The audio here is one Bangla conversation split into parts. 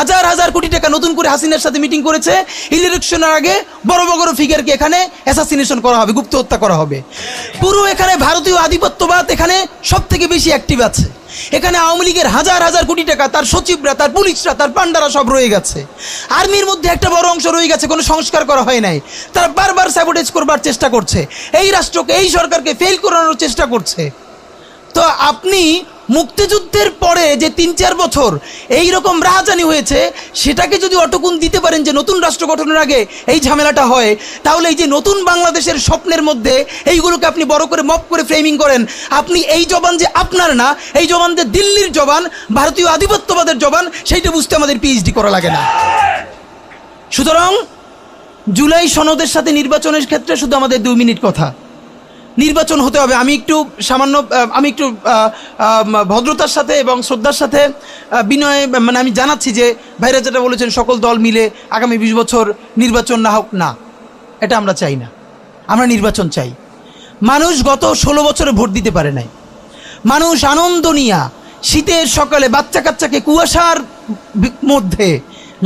হাজার হাজার কোটি টাকা নতুন করে হাসিনার সাথে মিটিং করেছে, ইলেকশনের আগে বড় বড় ফিগারকে এখানে অ্যাসাসিনেশন করা হবে, গুপ্ত হত্যা করা হবে। পুরো এখানে ভারতীয় আধিপত্যবাদ এখানে সব থেকে বেশি অ্যাক্টিভ আছে। এখানে আওয়ামী লীগের হাজার হাজার কোটি টাকা, তার সচিবরা, তার পুলিশরা, তার পান্ডারা সব রয়ে গেছে। আর্মির মধ্যে একটা বড় অংশ রয়ে গেছে, কোনো সংস্কার করা হয় নাই। তারা বারবার স্যাবোটেজ করবার চেষ্টা করছে, এই রাষ্ট্রকে, এই সরকারকে ফেল করানোর চেষ্টা করছে। তো আপনি মুক্তিযুদ্ধের পরে যে ৩-৪ বছর এই রকম রাহাজানি হয়েছে, সেটাকে যদি অটকুন দিতে পারেন যে নতুন রাষ্ট্র গঠনের আগে এই ঝামেলাটা হয়, তাহলে এই যে নতুন বাংলাদেশের স্বপ্নের মধ্যে এইগুলোকে আপনি বড় করে মপ করে ফ্রেমিং করেন, আপনি এই জবান যে আপনার না, এই জবান যে দিল্লির জবান, ভারতীয় আধিপত্যবাদের জবান, সেইটা বুঝতে আমাদের পিএইচডি করা লাগে না। সুতরাং জুলাই সনদের সাথে নির্বাচনের ক্ষেত্রে শুধু আমাদের 2 মিনিট কথা। নির্বাচন হতে হবে। আমি একটু ভদ্রতার সাথে এবং শ্রদ্ধার সাথে বিনয় আমি জানাচ্ছি যে ভাইরা যেটা বলেছেন সকল দল মিলে আগামী 20 বছর নির্বাচন না হোক, না, এটা আমরা চাই না। আমরা নির্বাচন চাই। মানুষ গত 16 বছরে ভোট দিতে পারে নাই। মানুষ আনন্দ নিয়া শীতের সকালে বাচ্চা কাচ্চাকে কুয়াশার মধ্যে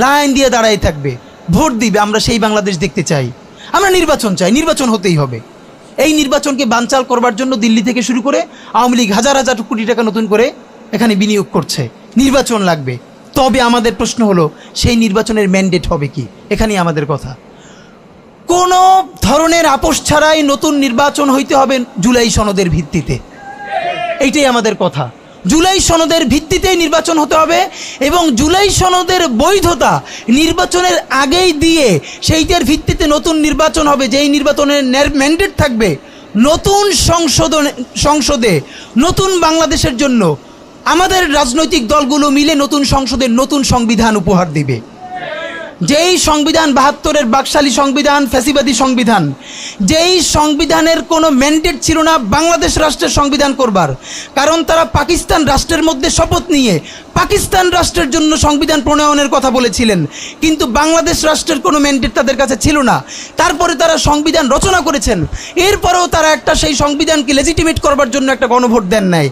লাইন দিয়ে দাঁড়াই থাকবে, ভোট দিবে। আমরা সেই বাংলাদেশ দেখতে চাই। আমরা নির্বাচন চাই, নির্বাচন হতেই হবে। এই নির্বাচনকে বানচাল করবার জন্য দিল্লি থেকে শুরু করে আওয়ামী লীগ হাজার হাজার কোটি টাকা নতুন করে এখানে বিনিয়োগ করছে। নির্বাচন লাগবে। তবে আমাদের প্রশ্ন হলো, সেই নির্বাচনের ম্যান্ডেট হবে কি? এখানেই আমাদের কথা। কোনো ধরনের আপোষ ছাড়াই নতুন নির্বাচন হইতে হবে জুলাই সনদের ভিত্তিতে। এইটাই আমাদের কথা। জুলাই সনদের ভিত্তিতেই নির্বাচন হতে হবে এবং জুলাই সনদের বৈধতা নির্বাচনের আগেই দিয়ে সেইটার ভিত্তিতে নতুন নির্বাচন হবে, যেই নির্বাচনের ম্যান্ডেট থাকবে নতুন সংসদে নতুন বাংলাদেশের জন্য আমাদের রাজনৈতিক দলগুলো মিলে নতুন সংসদের নতুন সংবিধান উপহার দিবে। যেই সংবিধান 72-এর বাকশালী সংবিধান, ফ্যাসিবাদী সংবিধান, যেই সংবিধানের কোনো ম্যান্ডেট ছিল না বাংলাদেশ রাষ্ট্রের সংবিধান করবার, কারণ তারা পাকিস্তান রাষ্ট্রের মধ্যে শপথ নিয়ে পাকিস্তান রাষ্ট্রের জন্য সংবিধান প্রণয়নের কথা বলেছিলেন, কিন্তু বাংলাদেশ রাষ্ট্রের কোনো ম্যান্ডেট তাদের কাছে ছিল না। তারপরে তারা সংবিধান রচনা করেছেন, এরপরেও তারা একটা সেই সংবিধানকে লেজিটিমেট করবার জন্য একটা গণভোট দেন নাই।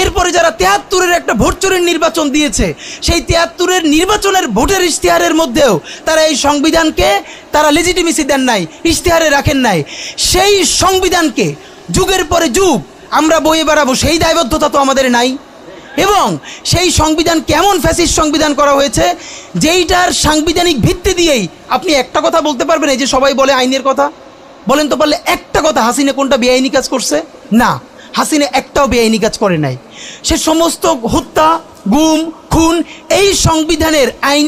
এরপরে যারা 73-এর একটা ভোট চোরের নির্বাচন দিয়েছে, সেই 73-এর নির্বাচনের ভোটের ইশতেহারের মধ্যেও তারা এই সংবিধানকে তারা লেজিটিমেসি দেন নাই, ইশতেহারে রাখেন নাই। সেই সংবিধানকে যুগের পরে যুগ আমরা বয়ে বেড়াবো, সেই দায়বদ্ধতা তো আমাদের নাই। এবং সেই সংবিধান কেমন ফ্যাসিস্ট সংবিধান করা হয়েছে, যেইটার সাংবিধানিক ভিত্তি দিয়েই আপনি একটা কথা বলতে পারবেন। এই যে সবাই বলে আইনের কথা, বলেন তো পারলে একটা কথা, হাসিনা কোনটা বেআইনি কাজ করছে? না, হাসিনা একটাও বেআইনি কাজ করে নাই। সে সমস্ত হত্যা, গুম, খুন এই সংবিধানের আইন